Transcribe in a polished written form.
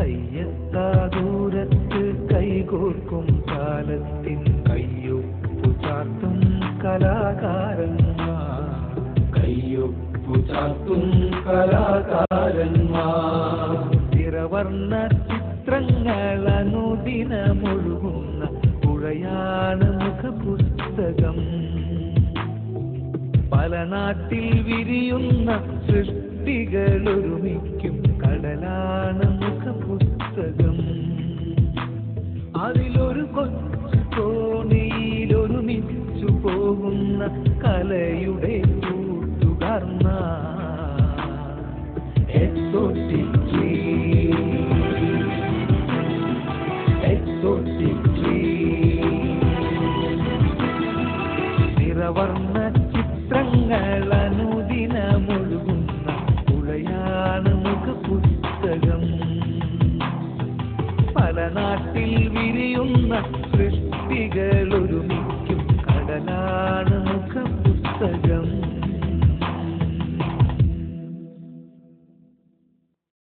കയ്യെത്താ ദൂരത്ത് കൈകോർക്കും കാലത്തിൻ കയ്യൊപ്പു ചാർത്തും കലാകാരന്മാർ, കയ്യൊപ്പു ചാർത്തും കലാകാരന്മാർ. നിറവർണ്ണ ചിത്രങ്ങൾ അനുദിനമൊഴുകുന്ന പുഴയാണ് മുഖപുസ്തകം. പല നാട്ടിൽ വിരിയുന്ന സൃഷ്ടികളൊരുമിക്കും കടലാണ് മുഖപുസ്തകം. അതിലൊരു കൊച്ചു തോണിയിലൊരുമിച്ചു പോകുന്ന കലയുടെ കൂട്ടുകാർന്ന എക്സോട്ടിക് നിറവർണ്ണ ചിത്രങ്ങൾ അനുദിനമൊഴുകുന്ന പുഴയാണ് മുഖപുസ്തകം. പല നാട്ടിൽ വിരിയുന്ന സൃഷ്ടികളൊരുമി